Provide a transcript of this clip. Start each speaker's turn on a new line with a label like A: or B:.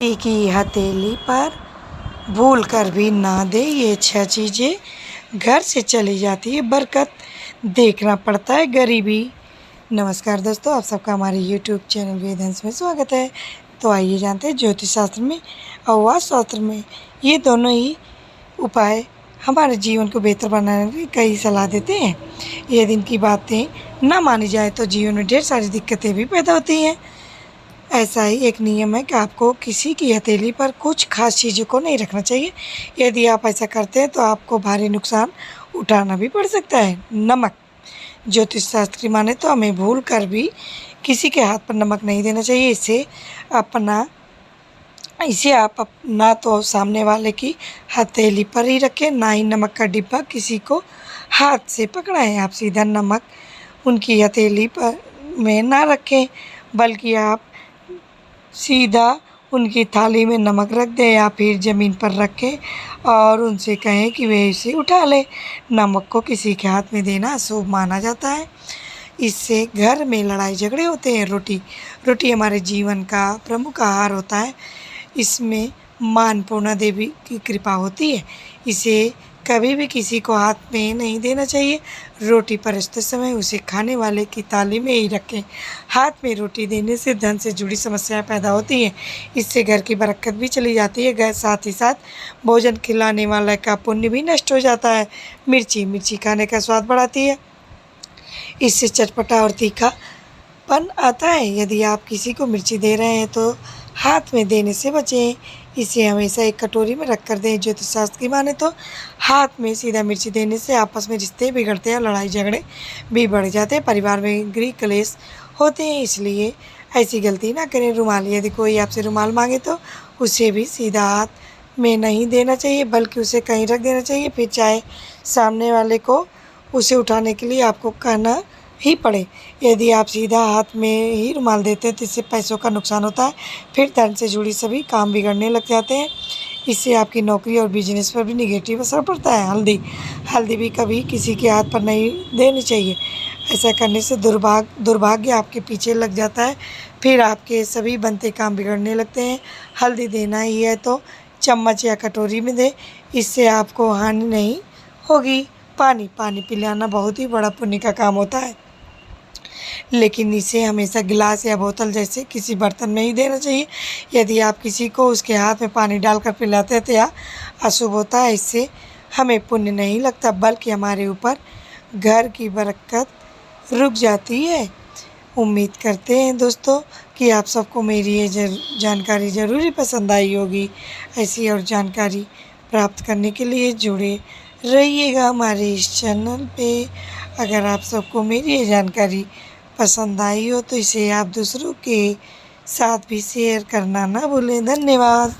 A: किसी की हथेली पर भूल कर भी ना दे, ये 6 चीज़ें घर से चली जाती है बरकत, देखना पड़ता है गरीबी। नमस्कार दोस्तों, आप सबका हमारे यूट्यूब चैनल वेदांश में स्वागत है। तो आइए जानते हैं ज्योतिष शास्त्र में और वास्तु शास्त्र में ये दोनों ही उपाय हमारे जीवन को बेहतर बनाने की कई सलाह देते हैं। यदि इनकी बातें ना मानी जाए तो जीवन में ढेर सारी दिक्कतें भी पैदा होती हैं। ऐसा ही एक नियम है कि आपको किसी की हथेली पर कुछ खास चीज़ों को नहीं रखना चाहिए। यदि आप ऐसा करते हैं तो आपको भारी नुकसान उठाना भी पड़ सकता है। नमक, ज्योतिष शास्त्र की माने तो हमें भूल कर भी किसी के हाथ पर नमक नहीं देना चाहिए। इसे आप ना तो सामने वाले की हथेली पर ही रखें, ना ही नमक का डिब्बा किसी को हाथ से पकड़ाएं। आप सीधा नमक उनकी हथेली पर में ना रखें, बल्कि आप सीधा उनकी थाली में नमक रख दें या फिर ज़मीन पर रखें और उनसे कहें कि वे इसे उठा लें। नमक को किसी के हाथ में देना अशुभ माना जाता है। इससे घर में लड़ाई झगड़े होते हैं। रोटी हमारे जीवन का प्रमुख आहार होता है। इसमें माँ अन्नपूर्णा देवी की कृपा होती है। इसे कभी भी किसी को हाथ में नहीं देना चाहिए। रोटी परोसते समय उसे खाने वाले की थाली में ही रखें। हाथ में रोटी देने से धन से जुड़ी समस्याएं पैदा होती हैं। इससे घर की बरकत भी चली जाती है। साथ ही साथ भोजन खिलाने वाले का पुण्य भी नष्ट हो जाता है। मिर्ची खाने का स्वाद बढ़ाती है। इससे चटपटा और तीखापन आता है। यदि आप किसी को मिर्ची दे रहे हैं तो हाथ में देने से बचें। इसे हमेशा एक कटोरी में रख कर दें। ज्योतिष शास्त्र की माने तो हाथ में सीधा मिर्ची देने से आपस में रिश्ते बिगड़ते हैं, लड़ाई झगड़े भी बढ़ जाते हैं, परिवार में गृह कलेश होते हैं। इसलिए ऐसी गलती ना करें। रुमाल, यदि कोई आपसे रुमाल मांगे तो उसे भी सीधा हाथ में नहीं देना चाहिए, बल्कि उसे कहीं रख देना चाहिए। फिर चाहे सामने वाले को उसे उठाने के लिए आपको कहना ही पड़े। यदि आप सीधा हाथ में ही रुमाल देते हैं तो इससे पैसों का नुकसान होता है। फिर धन से जुड़ी सभी काम बिगड़ने लग जाते हैं। इससे आपकी नौकरी और बिजनेस पर भी निगेटिव असर पड़ता है। हल्दी भी कभी किसी के हाथ पर नहीं देनी चाहिए। ऐसा करने से दुर्भाग्य आपके पीछे लग जाता है। फिर आपके सभी बनते काम बिगड़ने लगते हैं। हल्दी देना ही है तो चम्मच या कटोरी में दें, इससे आपको हानि नहीं होगी। पानी पिलाना बहुत ही बड़ा पुण्य का काम होता है, लेकिन इसे हमेशा गिलास या बोतल जैसे किसी बर्तन में ही देना चाहिए। यदि आप किसी को उसके हाथ में पानी डालकर पिलाते हैं तो यह अशुभ होता है। इससे हमें पुण्य नहीं लगता, बल्कि हमारे ऊपर घर की बरकत रुक जाती है। उम्मीद करते हैं दोस्तों कि आप सबको मेरी ये जानकारी ज़रूर पसंद आई होगी। ऐसी और जानकारी प्राप्त करने के लिए जुड़े रहिएगा हमारे इस चैनल पे। अगर आप सबको मेरी ये जानकारी पसंद आई हो तो इसे आप दूसरों के साथ भी शेयर करना ना भूलें। धन्यवाद।